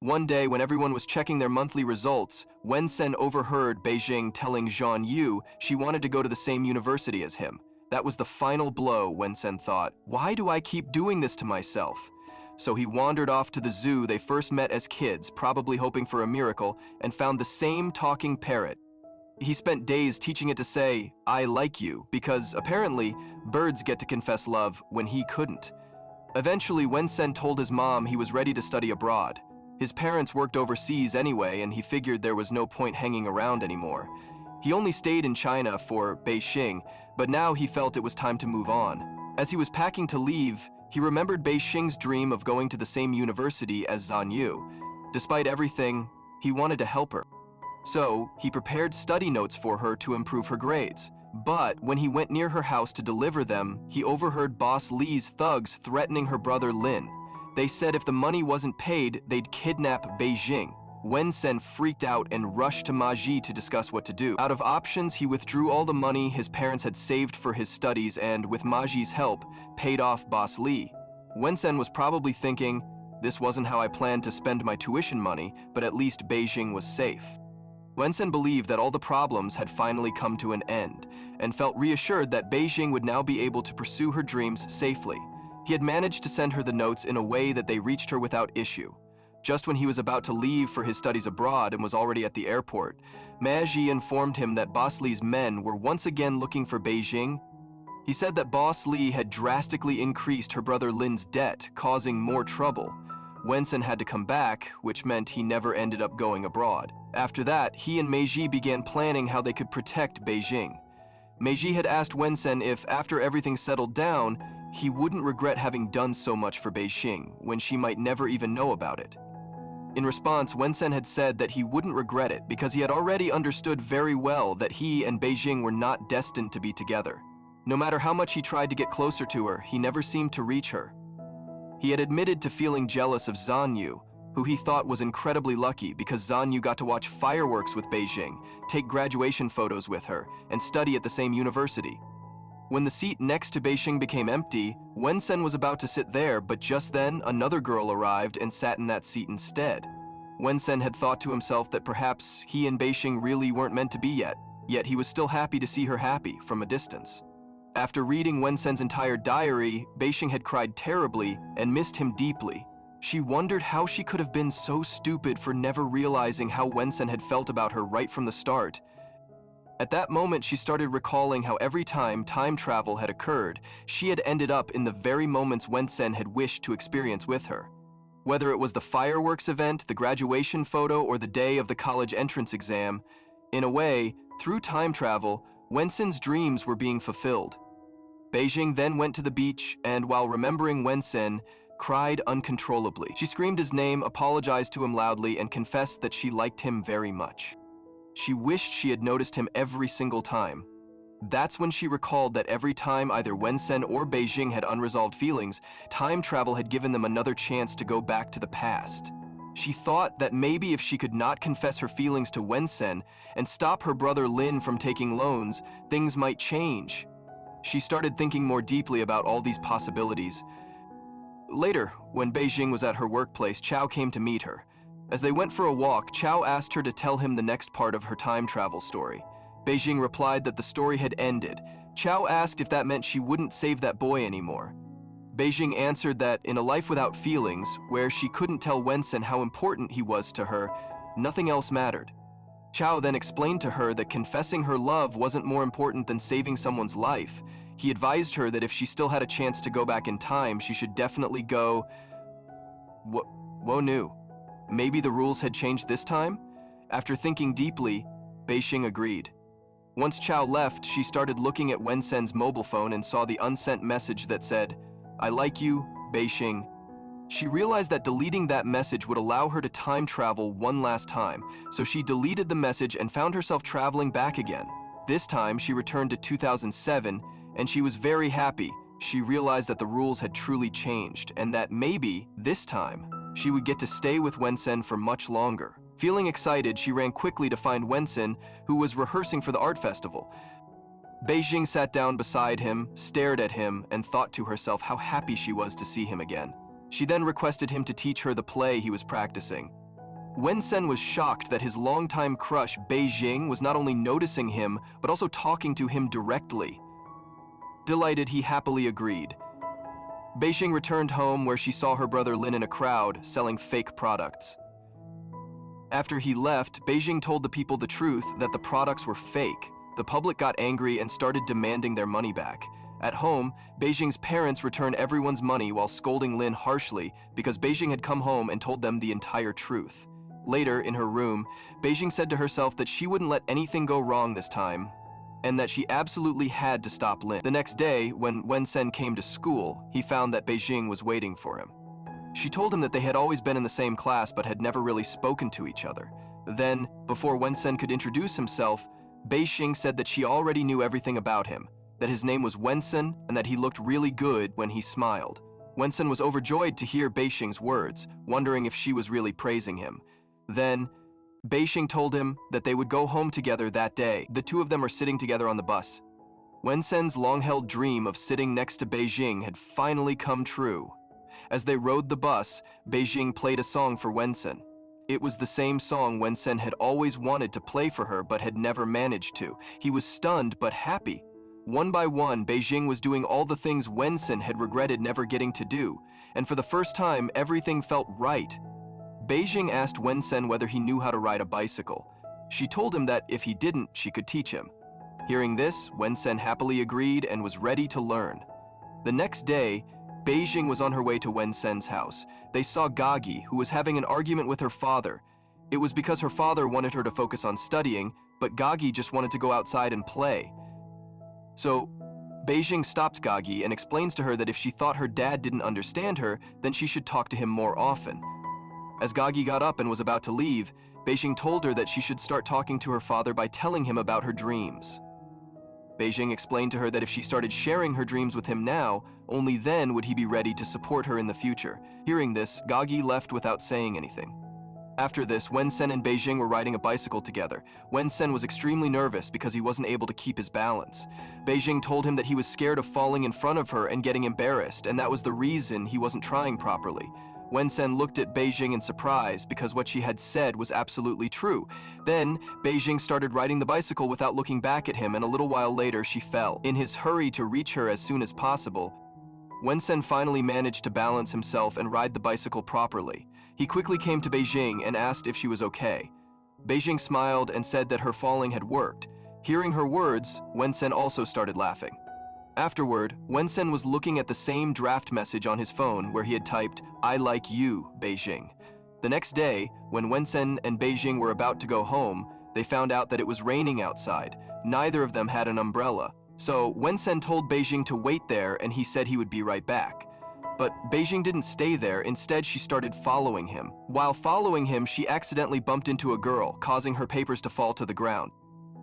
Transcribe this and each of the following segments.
One day, when everyone was checking their monthly results, Wen-sen overheard Beijing telling Zhan Yu she wanted to go to the same university as him. That was the final blow, Wen-sen thought. Why do I keep doing this to myself? So he wandered off to the zoo they first met as kids, probably hoping for a miracle, and found the same talking parrot. He spent days teaching it to say, "I like you," because apparently birds get to confess love when he couldn't. Eventually, Wen-sen told his mom he was ready to study abroad. His parents worked overseas anyway, and he figured there was no point hanging around anymore. He only stayed in China for Beijing, but now he felt it was time to move on. As he was packing to leave, he remembered Beijing's dream of going to the same university as Zhan Yu. Despite everything, he wanted to help her. So, he prepared study notes for her to improve her grades. But when he went near her house to deliver them, he overheard Boss Li's thugs threatening her brother Lin. They said if the money wasn't paid, they'd kidnap Beijing. Wen-sen freaked out and rushed to Ma Ji to discuss what to do. Out of options, he withdrew all the money his parents had saved for his studies and, with Ma Ji's help, paid off Boss Li. Wen-sen was probably thinking, this wasn't how I planned to spend my tuition money, but at least Beijing was safe. Wen-sen believed that all the problems had finally come to an end, and felt reassured that Beijing would now be able to pursue her dreams safely. He had managed to send her the notes in a way that they reached her without issue. Just when he was about to leave for his studies abroad and was already at the airport, Ma Ji informed him that Boss Li's men were once again looking for Beijing. He said that Boss Li had drastically increased her brother Lin's debt, causing more trouble. Wen-sen had to come back, which meant he never ended up going abroad. After that, he and Ma Ji began planning how they could protect Beijing. Ma Ji had asked Wen-sen if, after everything settled down, he wouldn't regret having done so much for Beijing, when she might never even know about it. In response, Wen-sen had said that he wouldn't regret it because he had already understood very well that he and Beijing were not destined to be together. No matter how much he tried to get closer to her, he never seemed to reach her. He had admitted to feeling jealous of Zhan Yu, who he thought was incredibly lucky because Zhan Yu got to watch fireworks with Beijing, take graduation photos with her, and study at the same university. When the seat next to Beijing became empty, Wen-sen was about to sit there, but just then another girl arrived and sat in that seat instead. Wen-sen had thought to himself that perhaps he and Beijing really weren't meant to be yet he was still happy to see her happy from a distance. After reading Wen-sen's entire diary, Beijing had cried terribly and missed him deeply. She wondered how she could have been so stupid for never realizing how Wen-sen had felt about her right from the start. At that moment, she started recalling how every time time travel had occurred, she had ended up in the very moments Wen-sen had wished to experience with her. Whether it was the fireworks event, the graduation photo, or the day of the college entrance exam, in a way, through time travel, Wen-sen's dreams were being fulfilled. Beijing then went to the beach and, while remembering Wen-sen, cried uncontrollably. She screamed his name, apologized to him loudly, and confessed that she liked him very much. She wished she had noticed him every single time. That's when she recalled that every time either Wen-sen or Beijing had unresolved feelings, time travel had given them another chance to go back to the past. She thought that maybe if she could not confess her feelings to Wen-sen and stop her brother Lin from taking loans, things might change. She started thinking more deeply about all these possibilities. Later, when Beijing was at her workplace, Chao came to meet her. As they went for a walk, Chao asked her to tell him the next part of her time travel story. Beijing replied that the story had ended. Chao asked if that meant she wouldn't save that boy anymore. Beijing answered that in a life without feelings, where she couldn't tell Wen-sen how important he was to her, nothing else mattered. Chao then explained to her that confessing her love wasn't more important than saving someone's life. He advised her that if she still had a chance to go back in time, she should definitely go. Wo knew. Maybe the rules had changed this time? After thinking deeply, Beijing agreed. Once Chao left, she started looking at Wen-sen's mobile phone and saw the unsent message that said, "I like you, Beijing." She realized that deleting that message would allow her to time travel one last time, so she deleted the message and found herself traveling back again. This time, she returned to 2007, and she was very happy. She realized that the rules had truly changed, and that maybe, this time, she would get to stay with Wen-sen for much longer. Feeling excited, she ran quickly to find Wen-sen, who was rehearsing for the art festival. Beijing sat down beside him, stared at him, and thought to herself how happy she was to see him again. She then requested him to teach her the play he was practicing. Wensen was shocked that his longtime crush Beijing was not only noticing him, but also talking to him directly. Delighted, he happily agreed. Beijing returned home where she saw her brother Lin in a crowd selling fake products. After he left, Beijing told the people the truth that the products were fake. The public got angry and started demanding their money back. At home, Beijing's parents returned everyone's money while scolding Lin harshly because Beijing had come home and told them the entire truth. Later, in her room, Beijing said to herself that she wouldn't let anything go wrong this time, and that she absolutely had to stop Lin. The next day, when Wensen came to school, he found that Beijing was waiting for him. She told him that they had always been in the same class but had never really spoken to each other. Then, before Wensen could introduce himself, Beijing said that she already knew everything about him, that his name was Wensen and that he looked really good when he smiled. Wensen was overjoyed to hear Beijing's words, wondering if she was really praising him. Then, Beijing told him that they would go home together that day. The two of them were sitting together on the bus. Wensen's long-held dream of sitting next to Beijing had finally come true. As they rode the bus, Beijing played a song for Wensen. It was the same song Wensen had always wanted to play for her but had never managed to. He was stunned but happy. One by one, Beijing was doing all the things Wensen had regretted never getting to do, and for the first time, everything felt right. Beijing asked Wensen whether he knew how to ride a bicycle. She told him that if he didn't, she could teach him. Hearing this, Wensen happily agreed and was ready to learn. The next day, Beijing was on her way to Wensen's house. They saw Gagi, who was having an argument with her father. It was because her father wanted her to focus on studying, but Gagi just wanted to go outside and play. So, Beijing stopped Gagi and explains to her that if she thought her dad didn't understand her, then she should talk to him more often. As Gagi got up and was about to leave, Beijing told her that she should start talking to her father by telling him about her dreams. Beijing explained to her that if she started sharing her dreams with him now, only then would he be ready to support her in the future. Hearing this, Gagi left without saying anything. After this, Wensen and Beijing were riding a bicycle together. Wensen was extremely nervous because he wasn't able to keep his balance. Beijing told him that he was scared of falling in front of her and getting embarrassed, and that was the reason he wasn't trying properly. Wensen looked at Beijing in surprise because what she had said was absolutely true. Then, Beijing started riding the bicycle without looking back at him, and a little while later she fell. In his hurry to reach her as soon as possible, Wensen finally managed to balance himself and ride the bicycle properly. He quickly came to Beijing and asked if she was okay. Beijing smiled and said that her falling had worked. Hearing her words, Wensen also started laughing. Afterward, Wensen was looking at the same draft message on his phone where he had typed, "I like you, Beijing." The next day, when Wensen and Beijing were about to go home, they found out that it was raining outside. Neither of them had an umbrella. So Wensen told Beijing to wait there and he said he would be right back. But Beijing didn't stay there. Instead, she started following him. While following him, she accidentally bumped into a girl, causing her papers to fall to the ground.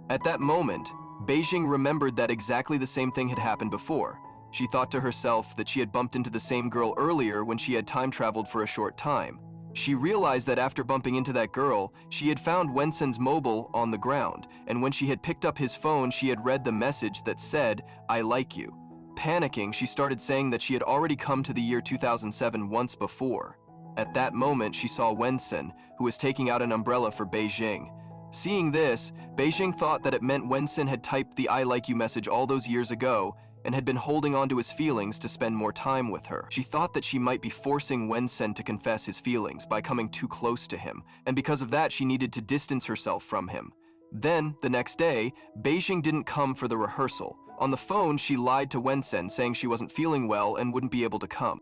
At that moment, Beijing remembered that exactly the same thing had happened before. She thought to herself that she had bumped into the same girl earlier when she had time traveled for a short time. She realized that after bumping into that girl, she had found Wensen's mobile on the ground, and when she had picked up his phone, she had read the message that said, "I like you." Panicking, she started saying that she had already come to the year 2007 once before. At that moment, she saw Wensen, who was taking out an umbrella for Beijing. Seeing this, Beijing thought that it meant Wensen had typed the "I like you" message all those years ago and had been holding on to his feelings to spend more time with her. She thought that she might be forcing Wensen to confess his feelings by coming too close to him, and because of that, she needed to distance herself from him. Then, the next day, Beijing didn't come for the rehearsal. On the phone, she lied to Wensen, saying she wasn't feeling well and wouldn't be able to come.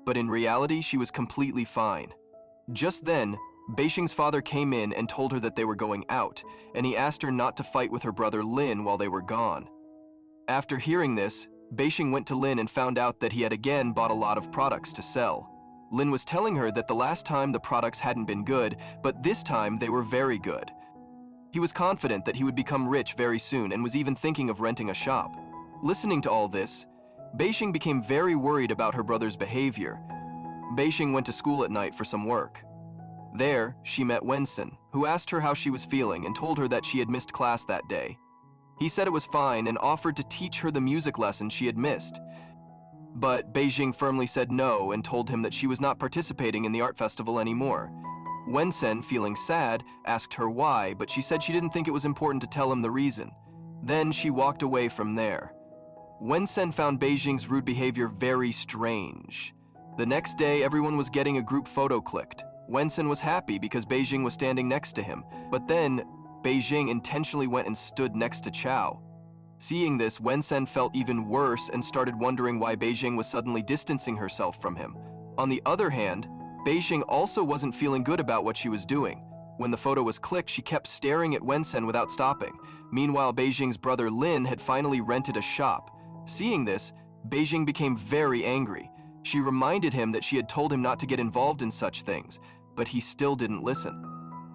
But in reality, she was completely fine. Just then, Beijing's father came in and told her that they were going out, and he asked her not to fight with her brother Lin while they were gone. After hearing this, Beijing went to Lin and found out that he had again bought a lot of products to sell. Lin was telling her that the last time the products hadn't been good, but this time they were very good. He was confident that he would become rich very soon and was even thinking of renting a shop. Listening to all this, Beijing became very worried about her brother's behavior. Beijing went to school at night for some work. There, she met Wensen, who asked her how she was feeling and told her that she had missed class that day. He said it was fine and offered to teach her the music lesson she had missed. But Beijing firmly said no and told him that she was not participating in the art festival anymore. Wensen, feeling sad, asked her why, but she said she didn't think it was important to tell him the reason. Then she walked away from there. Wensen found Beijing's rude behavior very strange. The next day, everyone was getting a group photo clicked. Wensen was happy because Beijing was standing next to him, but then Beijing intentionally went and stood next to Chao. Seeing this, Wensen felt even worse and started wondering why Beijing was suddenly distancing herself from him. On the other hand, Beijing also wasn't feeling good about what she was doing. When the photo was clicked, she kept staring at Wensen without stopping. Meanwhile, Beijing's brother Lin had finally rented a shop. Seeing this, Beijing became very angry. She reminded him that she had told him not to get involved in such things, but he still didn't listen.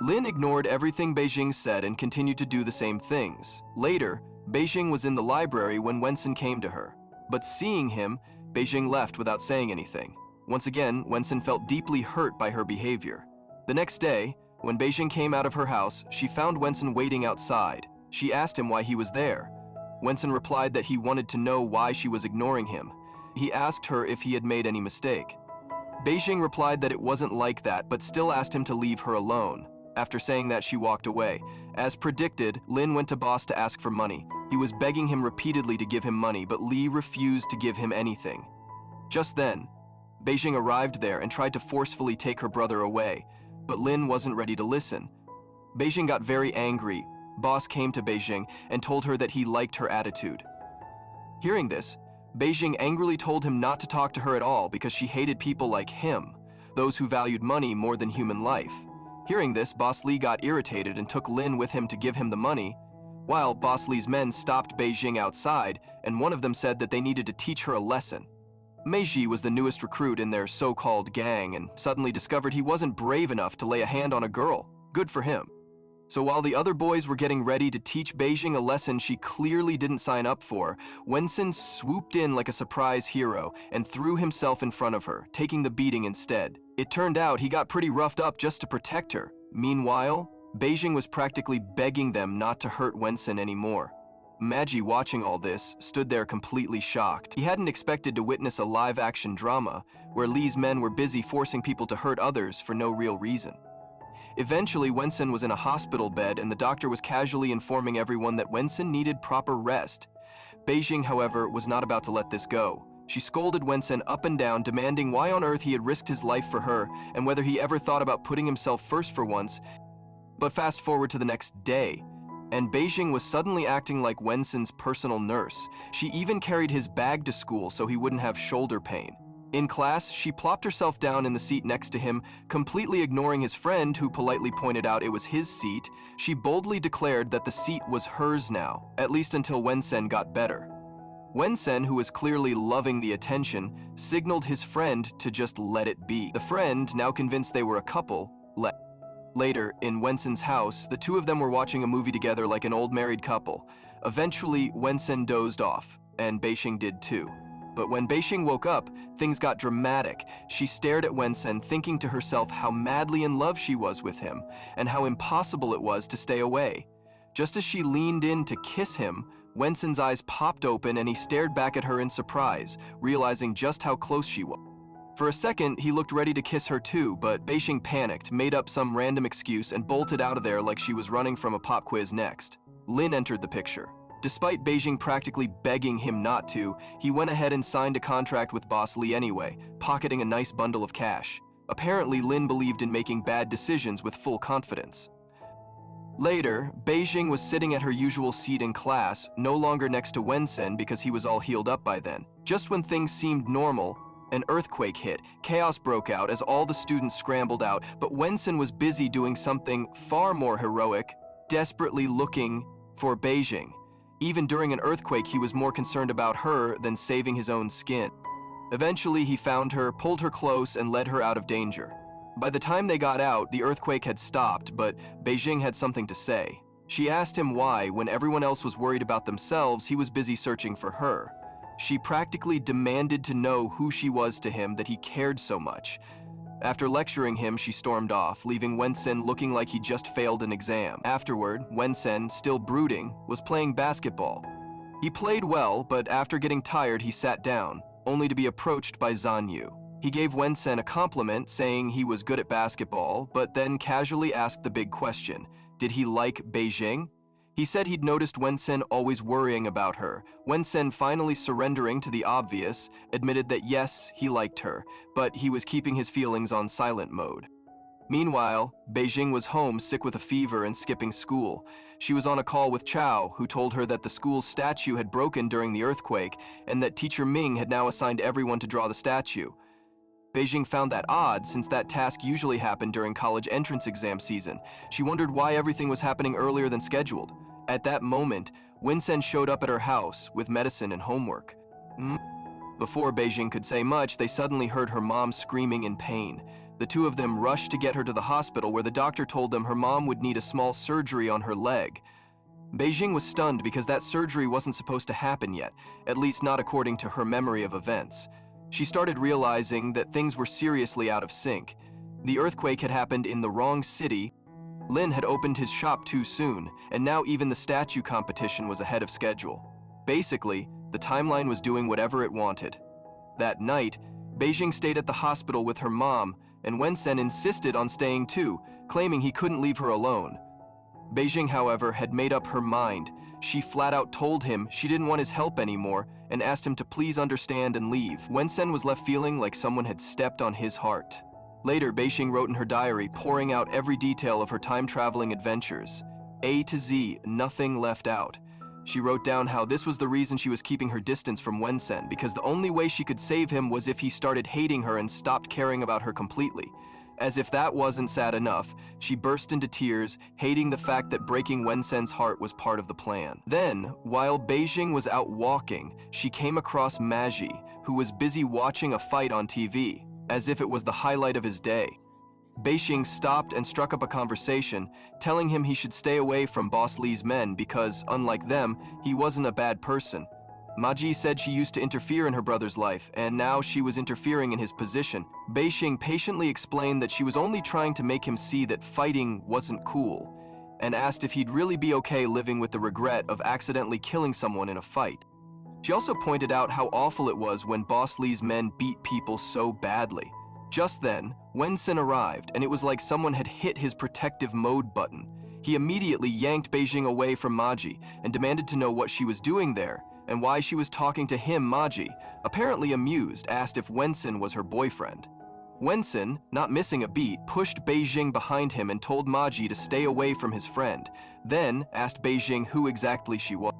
Lin ignored everything Beijing said and continued to do the same things. Later, Beijing was in the library when Wensen came to her. But seeing him, Beijing left without saying anything. Once again, Wensen felt deeply hurt by her behavior. The next day, when Beijing came out of her house, she found Wensen waiting outside. She asked him why he was there. Wensen replied that he wanted to know why she was ignoring him. He asked her if he had made any mistake. Beijing replied that it wasn't like that, but still asked him to leave her alone. After saying that, she walked away. As predicted, Lin went to Boss to ask for money. He was begging him repeatedly to give him money, but Li refused to give him anything. Just then, Beijing arrived there and tried to forcefully take her brother away, but Lin wasn't ready to listen. Beijing got very angry. Boss came to Beijing and told her that he liked her attitude. Hearing this, Beijing angrily told him not to talk to her at all because she hated people like him, those who valued money more than human life. Hearing this, Boss Li got irritated and took Lin with him to give him the money, while Boss Li's men stopped Beijing outside, and one of them said that they needed to teach her a lesson. Meiji was the newest recruit in their so-called gang and suddenly discovered he wasn't brave enough to lay a hand on a girl. Good for him. So while the other boys were getting ready to teach Beijing a lesson she clearly didn't sign up for, Wensen swooped in like a surprise hero and threw himself in front of her, taking the beating instead. It turned out he got pretty roughed up just to protect her. Meanwhile, Beijing was practically begging them not to hurt Wensen anymore. Meiji, watching all this, stood there completely shocked. He hadn't expected to witness a live-action drama where Li's men were busy forcing people to hurt others for no real reason. Eventually, Wensen was in a hospital bed and the doctor was casually informing everyone that Wensen needed proper rest. Beijing, however, was not about to let this go. She scolded Wensen up and down, demanding why on earth he had risked his life for her and whether he ever thought about putting himself first for once. But fast forward to the next day, and Beijing was suddenly acting like Wensen's personal nurse. She even carried his bag to school so he wouldn't have shoulder pain. In class, she plopped herself down in the seat next to him, completely ignoring his friend who politely pointed out it was his seat. She boldly declared that the seat was hers now, at least until Wensen got better. Wensen, who was clearly loving the attention, signaled his friend to just let it be. The friend, now convinced they were a couple, left. Later, in Wensen's house, the two of them were watching a movie together like an old married couple. Eventually, Wensen dozed off, and Beijing did too. But when Beijing woke up, things got dramatic. She stared at Wensen, thinking to herself how madly in love she was with him, and how impossible it was to stay away. Just as she leaned in to kiss him, Wensen's eyes popped open and he stared back at her in surprise, realizing just how close she was. For a second, he looked ready to kiss her too, but Beijing panicked, made up some random excuse, and bolted out of there like she was running from a pop quiz next. Lin entered the picture. Despite Beijing practically begging him not to, he went ahead and signed a contract with Boss Li anyway, pocketing a nice bundle of cash. Apparently, Lin believed in making bad decisions with full confidence. Later, Beijing was sitting at her usual seat in class, no longer next to Wensen because he was all healed up by then. Just when things seemed normal, an earthquake hit. Chaos broke out as all the students scrambled out, but Wensen was busy doing something far more heroic, desperately looking for Beijing. Even during an earthquake, he was more concerned about her than saving his own skin. Eventually, he found her, pulled her close, and led her out of danger. By the time they got out, the earthquake had stopped, but Beijing had something to say. She asked him why, when everyone else was worried about themselves, he was busy searching for her. She practically demanded to know who she was to him, that he cared so much. After lecturing him, she stormed off, leaving Wensen looking like he just failed an exam. Afterward, Wensen, still brooding, was playing basketball. He played well, but after getting tired, he sat down, only to be approached by Zanyu. He gave Wensen a compliment, saying he was good at basketball, but then casually asked the big question, did he like Beijing? He said he'd noticed Wensen always worrying about her. Wensen, finally surrendering to the obvious, admitted that yes, he liked her, but he was keeping his feelings on silent mode. Meanwhile, Beijing was home sick with a fever and skipping school. She was on a call with Chao, who told her that the school's statue had broken during the earthquake and that teacher Ming had now assigned everyone to draw the statue. Beijing found that odd, since that task usually happened during college entrance exam season. She wondered why everything was happening earlier than scheduled. At that moment, Wensen showed up at her house with medicine and homework. Before Beijing could say much, they suddenly heard her mom screaming in pain. The two of them rushed to get her to the hospital, where the doctor told them her mom would need a small surgery on her leg. Beijing was stunned because that surgery wasn't supposed to happen yet, at least not according to her memory of events. She started realizing that things were seriously out of sync. The earthquake had happened in the wrong city. Lin had opened his shop too soon, and now even the statue competition was ahead of schedule. Basically, the timeline was doing whatever it wanted. That night, Beijing stayed at the hospital with her mom, and Wensen insisted on staying too, claiming he couldn't leave her alone. Beijing, however, had made up her mind. She flat out told him she didn't want his help anymore and asked him to please understand and leave. Wensen was left feeling like someone had stepped on his heart. Later, Beijing wrote in her diary, pouring out every detail of her time-traveling adventures. A to Z, nothing left out. She wrote down how this was the reason she was keeping her distance from Wensen, because the only way she could save him was if he started hating her and stopped caring about her completely. As if that wasn't sad enough, she burst into tears, hating the fact that breaking Wensen's heart was part of the plan. Then, while Beijing was out walking, she came across Maji, who was busy watching a fight on TV, as if it was the highlight of his day. Beijing stopped and struck up a conversation, telling him he should stay away from Boss Li's men because, unlike them, he wasn't a bad person. Maji said she used to interfere in her brother's life, and now she was interfering in his position. Beijing patiently explained that she was only trying to make him see that fighting wasn't cool, and asked if he'd really be okay living with the regret of accidentally killing someone in a fight. She also pointed out how awful it was when Boss Li's men beat people so badly. Just then, Wensen arrived, and it was like someone had hit his protective mode button. He immediately yanked Beijing away from Maji and demanded to know what she was doing there and why she was talking to him. Maji, apparently amused, asked if Wensen was her boyfriend. Wensen, not missing a beat, pushed Beijing behind him and told Maji to stay away from his friend, then asked Beijing who exactly she was.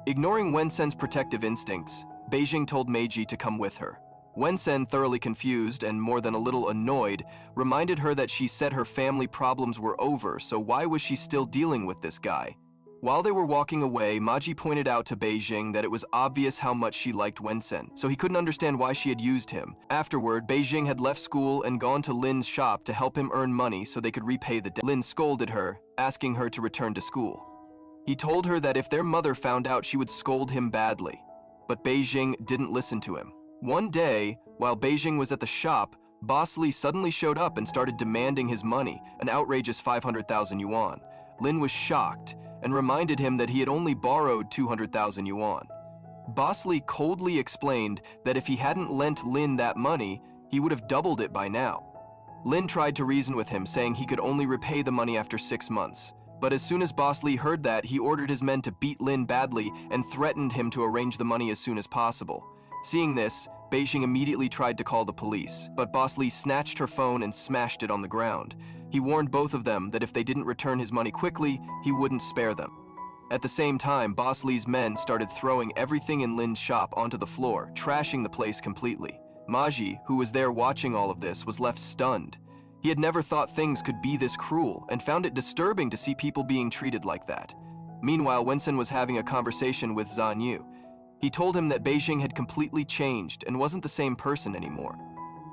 Ignoring Wensen's protective instincts, Beijing told Meiji to come with her. Wensen, thoroughly confused and more than a little annoyed, reminded her that she said her family problems were over, so why was she still dealing with this guy? While they were walking away, Maji pointed out to Beijing that it was obvious how much she liked Wensen, so he couldn't understand why she had used him. Afterward, Beijing had left school and gone to Lin's shop to help him earn money so they could repay the debt. Lin scolded her, asking her to return to school. He told her that if their mother found out, she would scold him badly, but Beijing didn't listen to him. One day, while Beijing was at the shop, Boss Li suddenly showed up and started demanding his money, an outrageous 500,000 yuan. Lin was shocked and reminded him that he had only borrowed 200,000 yuan. Boss Li coldly explained that if he hadn't lent Lin that money, he would have doubled it by now. Lin tried to reason with him, saying he could only repay the money after 6 months. But as soon as Boss Li heard that, he ordered his men to beat Lin badly and threatened him to arrange the money as soon as possible. Seeing this, Beijing immediately tried to call the police, but Boss Li snatched her phone and smashed it on the ground. He warned both of them that if they didn't return his money quickly, he wouldn't spare them. At the same time, Boss Li's men started throwing everything in Lin's shop onto the floor, trashing the place completely. Maji, who was there watching all of this, was left stunned. He had never thought things could be this cruel and found it disturbing to see people being treated like that. Meanwhile, Wensen was having a conversation with Zhan Yu. He told him that Beijing had completely changed and wasn't the same person anymore.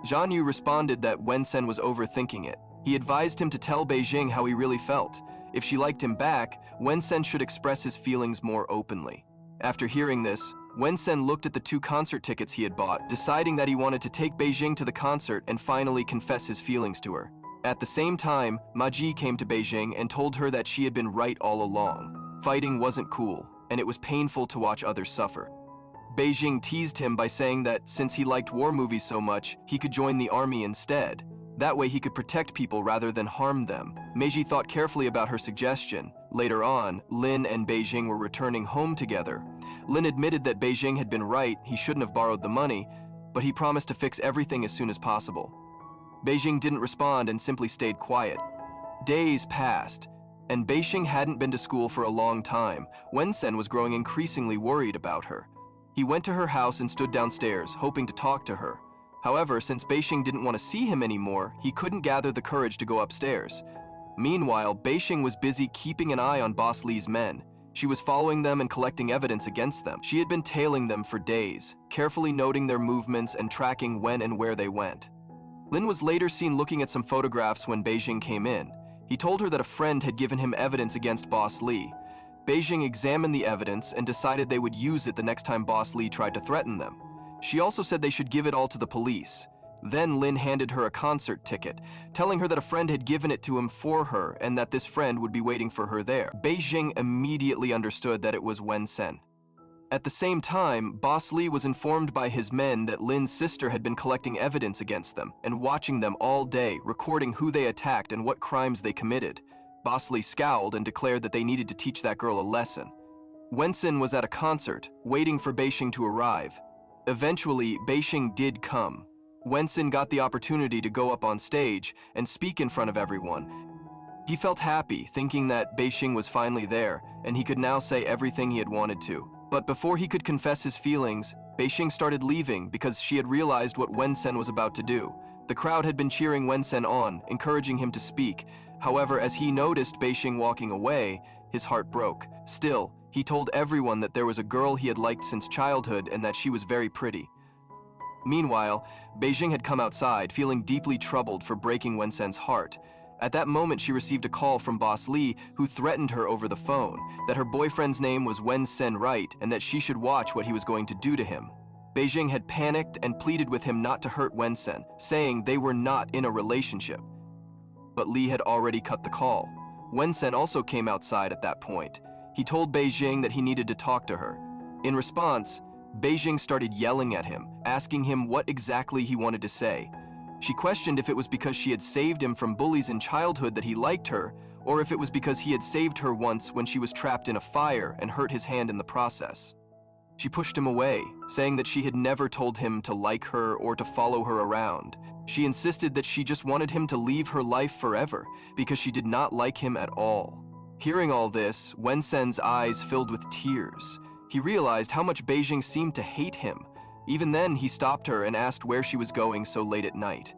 Zhan Yu responded that Wensen was overthinking it. He advised him to tell Beijing how he really felt. If she liked him back, Wensen should express his feelings more openly. After hearing this, Wensen looked at the 2 concert tickets he had bought, deciding that he wanted to take Beijing to the concert and finally confess his feelings to her. At the same time, Maji came to Beijing and told her that she had been right all along. Fighting wasn't cool, and it was painful to watch others suffer. Beijing teased him by saying that since he liked war movies so much, he could join the army instead. That way he could protect people rather than harm them. Meiji thought carefully about her suggestion. Later on, Lin and Beijing were returning home together. Lin admitted that Beijing had been right, he shouldn't have borrowed the money, but he promised to fix everything as soon as possible. Beijing didn't respond and simply stayed quiet. Days passed, and Beijing hadn't been to school for a long time. Wensen was growing increasingly worried about her. He went to her house and stood downstairs, hoping to talk to her. However, since Beijing didn't want to see him anymore, he couldn't gather the courage to go upstairs. Meanwhile, Beijing was busy keeping an eye on Boss Li's men. She was following them and collecting evidence against them. She had been tailing them for days, carefully noting their movements and tracking when and where they went. Lin was later seen looking at some photographs when Beijing came in. He told her that a friend had given him evidence against Boss Li. Beijing examined the evidence and decided they would use it the next time Boss Li tried to threaten them. She also said they should give it all to the police. Then Lin handed her a concert ticket, telling her that a friend had given it to him for her and that this friend would be waiting for her there. Beijing immediately understood that it was Wensen. At the same time, Boss Li was informed by his men that Lin's sister had been collecting evidence against them and watching them all day, recording who they attacked and what crimes they committed. Boss Li scowled and declared that they needed to teach that girl a lesson. Wensen was at a concert, waiting for Beijing to arrive. Eventually, Beijing did come. Wensen got the opportunity to go up on stage and speak in front of everyone. He felt happy, thinking that Beijing was finally there, and he could now say everything he had wanted to. But before he could confess his feelings, Beijing started leaving because she had realized what Wensen was about to do. The crowd had been cheering Wensen on, encouraging him to speak. However, as he noticed Beijing walking away, his heart broke. Still, he told everyone that there was a girl he had liked since childhood and that she was very pretty. Meanwhile, Beijing had come outside, feeling deeply troubled for breaking Wensen's heart. At that moment, she received a call from Boss Li, who threatened her over the phone, that her boyfriend's name was Wensen Right and that she should watch what he was going to do to him. Beijing had panicked and pleaded with him not to hurt Wensen, saying they were not in a relationship. But Li had already cut the call. Wensen also came outside at that point. He told Beijing that he needed to talk to her. In response, Beijing started yelling at him, asking him what exactly he wanted to say. She questioned if it was because she had saved him from bullies in childhood that he liked her, or if it was because he had saved her once when she was trapped in a fire and hurt his hand in the process. She pushed him away, saying that she had never told him to like her or to follow her around. She insisted that she just wanted him to leave her life forever because she did not like him at all. Hearing all this, Wensen's eyes filled with tears. He realized how much Beijing seemed to hate him. Even then, he stopped her and asked where she was going so late at night.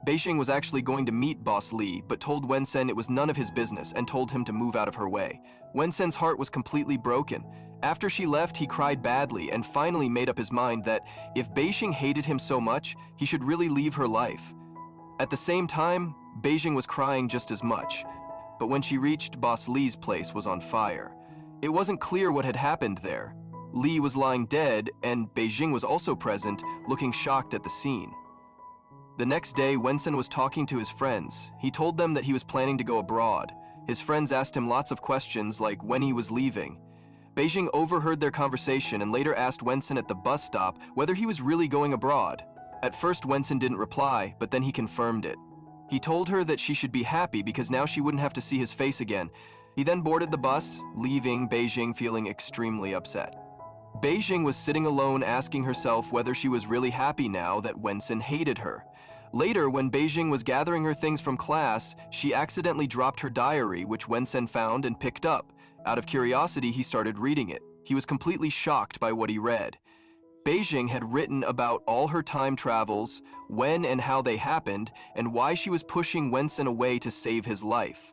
Beijing was actually going to meet Boss Li, but told Wensen it was none of his business and told him to move out of her way. Wensen's heart was completely broken. After she left, he cried badly and finally made up his mind that if Beijing hated him so much, he should really leave her life. At the same time, Beijing was crying just as much. But when she reached Boss Li's place was on fire. It wasn't clear what had happened there. Li was lying dead, and Beijing was also present, looking shocked at the scene. The next day, Wensen was talking to his friends. He told them that he was planning to go abroad. His friends asked him lots of questions, like when he was leaving. Beijing overheard their conversation and later asked Wensen at the bus stop whether he was really going abroad. At first, Wensen didn't reply, but then he confirmed it. He told her that she should be happy because now she wouldn't have to see his face again. He then boarded the bus, leaving Beijing feeling extremely upset. Beijing was sitting alone asking herself whether she was really happy now that Wensen hated her. Later, when Beijing was gathering her things from class, she accidentally dropped her diary, which Wensen found and picked up. Out of curiosity, he started reading it. He was completely shocked by what he read. Beijing had written about all her time travels, when and how they happened, and why she was pushing Wensen away to save his life.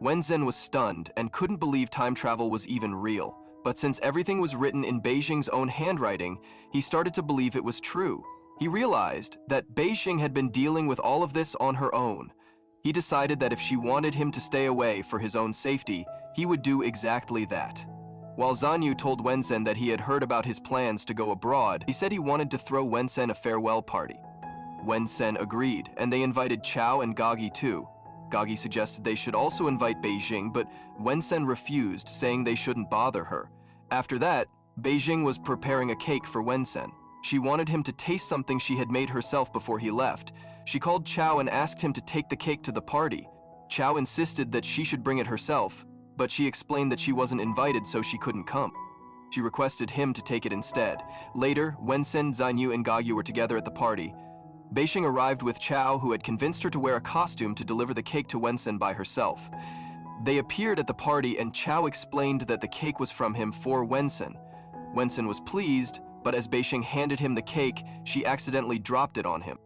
Wensen was stunned and couldn't believe time travel was even real. But since everything was written in Beijing's own handwriting, he started to believe it was true. He realized that Beijing had been dealing with all of this on her own. He decided that if she wanted him to stay away for his own safety, he would do exactly that. While Zanyu told Wensen that he had heard about his plans to go abroad, he said he wanted to throw Wensen a farewell party. Wensen agreed, and they invited Chao and Gagi too. Gagi suggested they should also invite Beijing, but Wensen refused, saying they shouldn't bother her. After that, Beijing was preparing a cake for Wensen. She wanted him to taste something she had made herself before he left. She called Chao and asked him to take the cake to the party. Chao insisted that she should bring it herself, but she explained that she wasn't invited so she couldn't come. She requested him to take it instead. Later, Wensen, Zanyu, and Gagyu were together at the party. Beijing arrived with Chao, who had convinced her to wear a costume to deliver the cake to Wensen by herself. They appeared at the party and Chao explained that the cake was from him for Wensen. Wensen was pleased, but as Beijing handed him the cake, she accidentally dropped it on him.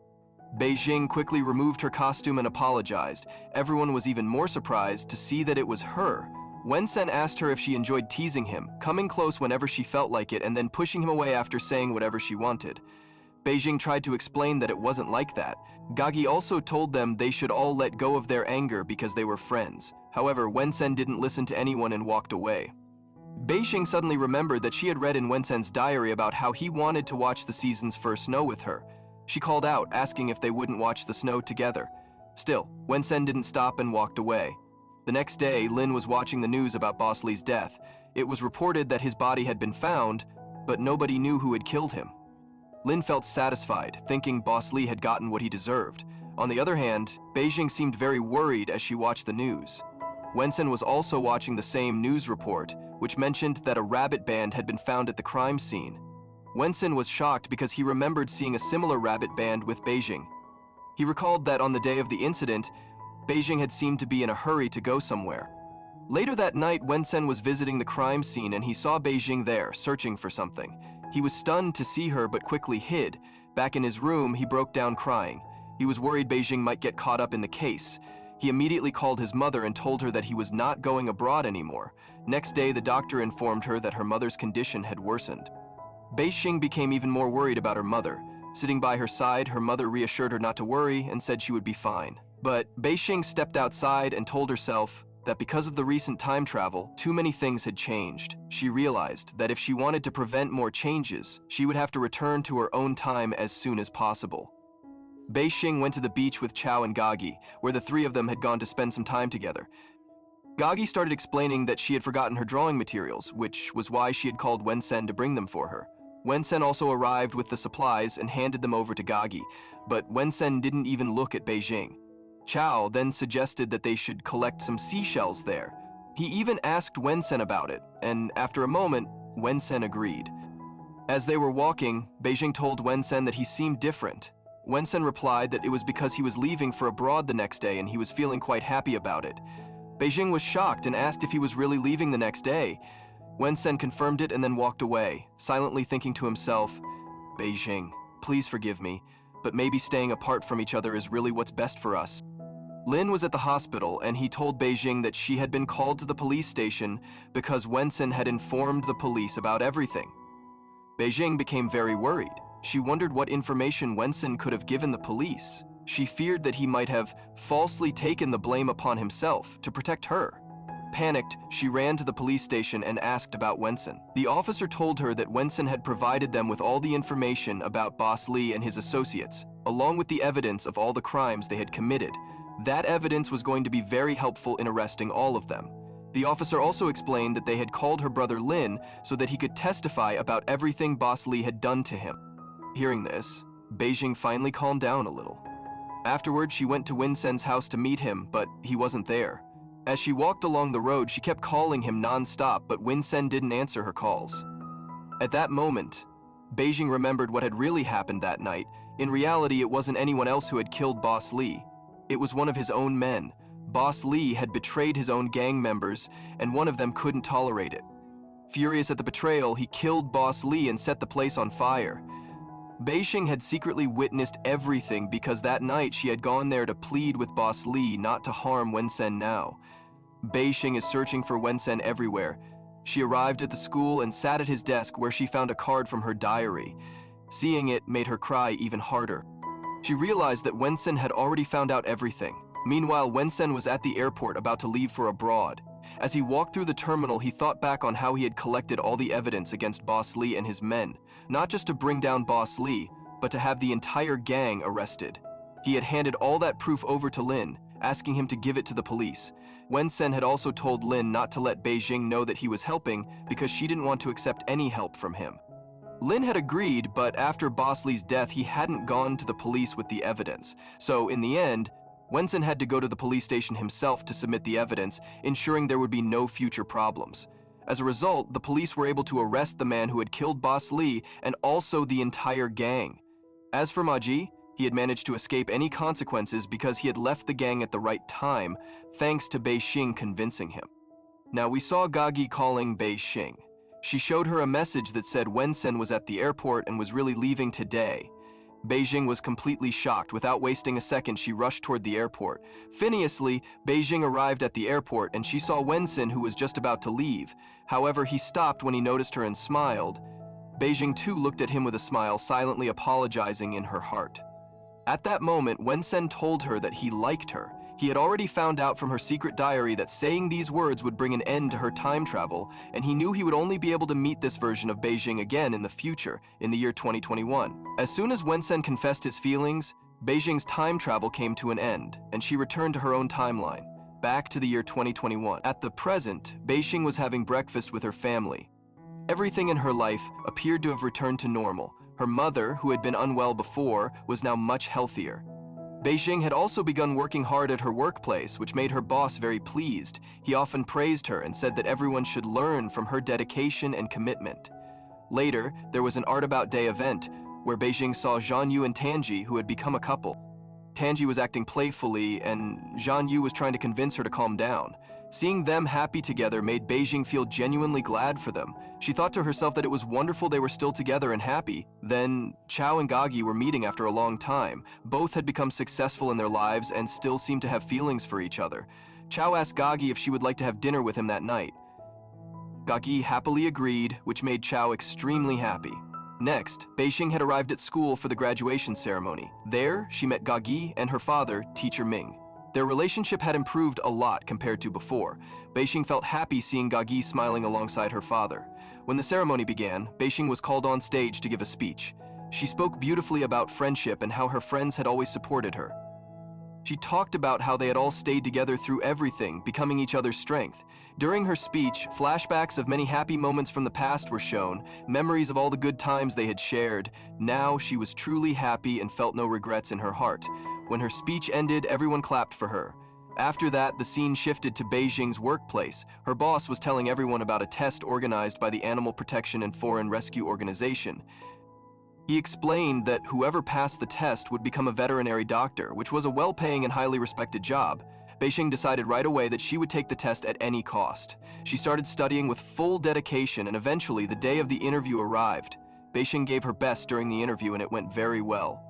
Beijing quickly removed her costume and apologized. Everyone was even more surprised to see that it was her. Wensen asked her if she enjoyed teasing him, coming close whenever she felt like it and then pushing him away after saying whatever she wanted. Beijing tried to explain that it wasn't like that. Gagi also told them they should all let go of their anger because they were friends. However, Wensen didn't listen to anyone and walked away. Beijing suddenly remembered that she had read in Wensen's diary about how he wanted to watch the season's first snow with her. She called out, asking if they wouldn't watch the snow together. Still, Wensen didn't stop and walked away. The next day, Lin was watching the news about Boss Li's death. It was reported that his body had been found, but nobody knew who had killed him. Lin felt satisfied, thinking Boss Li had gotten what he deserved. On the other hand, Beijing seemed very worried as she watched the news. Wensen was also watching the same news report, which mentioned that a rabbit band had been found at the crime scene. Wensen was shocked because he remembered seeing a similar rabbit band with Beijing. He recalled that on the day of the incident, Beijing had seemed to be in a hurry to go somewhere. Later that night, Wensen was visiting the crime scene and he saw Beijing there, searching for something. He was stunned to see her but quickly hid. Back in his room, he broke down crying. He was worried Beijing might get caught up in the case. He immediately called his mother and told her that he was not going abroad anymore. Next day, the doctor informed her that her mother's condition had worsened. Beijing became even more worried about her mother. Sitting by her side, her mother reassured her not to worry and said she would be fine. But Beijing stepped outside and told herself that because of the recent time travel, too many things had changed. She realized that if she wanted to prevent more changes, she would have to return to her own time as soon as possible. Beijing went to the beach with Chao and Gagi, where the three of them had gone to spend some time together. Gagi started explaining that she had forgotten her drawing materials, which was why she had called Wensen to bring them for her. Wensen also arrived with the supplies and handed them over to Gagi, but Wensen didn't even look at Beijing. Chao then suggested that they should collect some seashells there. He even asked Wensen about it, and after a moment, Wensen agreed. As they were walking, Beijing told Wensen that he seemed different. Wensen replied that it was because he was leaving for abroad the next day and he was feeling quite happy about it. Beijing was shocked and asked if he was really leaving the next day. Wensen confirmed it and then walked away, silently thinking to himself, "Beijing, please forgive me, but maybe staying apart from each other is really what's best for us." Lin was at the hospital and he told Beijing that she had been called to the police station because Wensen had informed the police about everything. Beijing became very worried. She wondered what information Wensen could have given the police. She feared that he might have falsely taken the blame upon himself to protect her. Panicked, she ran to the police station and asked about Wensen. The officer told her that Wensen had provided them with all the information about Boss Li and his associates, along with the evidence of all the crimes they had committed. That evidence was going to be very helpful in arresting all of them. The officer also explained that they had called her brother Lin so that he could testify about everything Boss Li had done to him. Hearing this, Beijing finally calmed down a little. Afterward, she went to Wensen's house to meet him, but he wasn't there. As she walked along the road, she kept calling him non-stop, but Wensen didn't answer her calls. At that moment, Beijing remembered what had really happened that night. In reality, it wasn't anyone else who had killed Boss Li. It was one of his own men. Boss Li had betrayed his own gang members, and one of them couldn't tolerate it. Furious at the betrayal, he killed Boss Li and set the place on fire. Beijing had secretly witnessed everything because that night she had gone there to plead with Boss Li not to harm Wensen now. Beijing is searching for Wensen everywhere. She arrived at the school and sat at his desk where she found a card from her diary. Seeing it made her cry even harder. She realized that Wensen had already found out everything. Meanwhile, Wensen was at the airport about to leave for abroad. As he walked through the terminal, he thought back on how he had collected all the evidence against Boss Li and his men, not just to bring down Boss Li, but to have the entire gang arrested. He had handed all that proof over to Lin. asking him to give it to the police. Wen-sen had also told Lin not to let Beijing know that he was helping because she didn't want to accept any help from him. Lin had agreed, but after Boss Li's death, he hadn't gone to the police with the evidence. So in the end, Wen-sen had to go to the police station himself to submit the evidence, ensuring there would be no future problems. As a result, the police were able to arrest the man who had killed Boss Li and also the entire gang. As for Ma Ji, he had managed to escape any consequences because he had left the gang at the right time, thanks to Bei Xing convincing him. Now we saw Gagi calling Bei Xing. She showed her a message that said Wen-sen was at the airport and was really leaving today. Beijing was completely shocked. Without wasting a second, she rushed toward the airport. Finneously, Beijing arrived at the airport and she saw Wen-sen, who was just about to leave. However, he stopped when he noticed her and smiled. Beijing too looked at him with a smile, silently apologizing in her heart. At that moment, Wen-sen told her that he liked her. He had already found out from her secret diary that saying these words would bring an end to her time travel, and he knew he would only be able to meet this version of Beijing again in the future, in the year 2021. As soon as Wen-sen confessed his feelings, Beijing's time travel came to an end, and she returned to her own timeline, back to the year 2021. At the present, Beijing was having breakfast with her family. Everything in her life appeared to have returned to normal. Her mother, who had been unwell before, was now much healthier. Beijing had also begun working hard at her workplace, which made her boss very pleased. He often praised her and said that everyone should learn from her dedication and commitment. Later, there was an Art About Day event where Beijing saw Zhan Yu and Tanji, who had become a couple. Tanji was acting playfully, and Zhan Yu was trying to convince her to calm down. Seeing them happy together made Beijing feel genuinely glad for them. She thought to herself that it was wonderful they were still together and happy. Then, Chao and Gagi were meeting after a long time. Both had become successful in their lives and still seemed to have feelings for each other. Chao asked Gagi if she would like to have dinner with him that night. Gagi happily agreed, which made Chao extremely happy. Next, Beijing had arrived at school for the graduation ceremony. There, she met Gagi and her father, Teacher Ming. Their relationship had improved a lot compared to before. Beijing felt happy seeing Gagi smiling alongside her father. When the ceremony began, Beijing was called on stage to give a speech. She spoke beautifully about friendship and how her friends had always supported her. She talked about how they had all stayed together through everything, becoming each other's strength. During her speech, flashbacks of many happy moments from the past were shown, memories of all the good times they had shared. Now she was truly happy and felt no regrets in her heart. When her speech ended, everyone clapped for her. After that, the scene shifted to Beijing's workplace. Her boss was telling everyone about a test organized by the Animal Protection and Foreign Rescue Organization. He explained that whoever passed the test would become a veterinary doctor, which was a well-paying and highly respected job. Beijing decided right away that she would take the test at any cost. She started studying with full dedication, and eventually the day of the interview arrived. Beijing gave her best during the interview, and it went very well.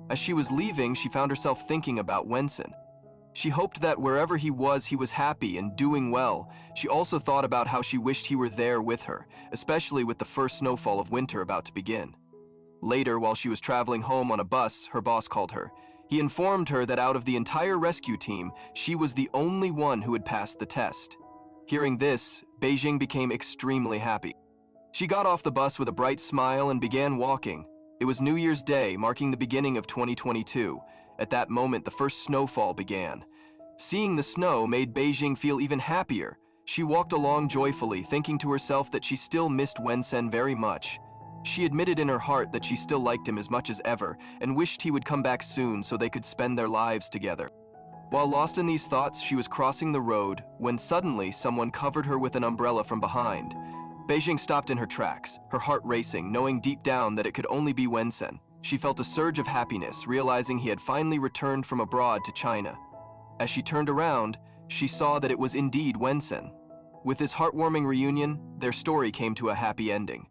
As she was leaving, she found herself thinking about Wen-sen. She hoped that wherever he was happy and doing well. She also thought about how she wished he were there with her, especially with the first snowfall of winter about to begin. Later, while she was traveling home on a bus, her boss called her. He informed her that out of the entire rescue team, she was the only one who had passed the test. Hearing this, Beijing became extremely happy. She got off the bus with a bright smile and began walking. It was New Year's Day, marking the beginning of 2022. At that moment, the first snowfall began. Seeing the snow made Beijing feel even happier. She walked along joyfully, thinking to herself that she still missed Wen-sen very much. She admitted in her heart that she still liked him as much as ever and wished he would come back soon so they could spend their lives together. While lost in these thoughts, she was crossing the road when suddenly someone covered her with an umbrella from behind. Beijing stopped in her tracks, her heart racing, knowing deep down that it could only be Wen-sen. She felt a surge of happiness, realizing he had finally returned from abroad to China. As she turned around, she saw that it was indeed Wen-sen. With this heartwarming reunion, their story came to a happy ending.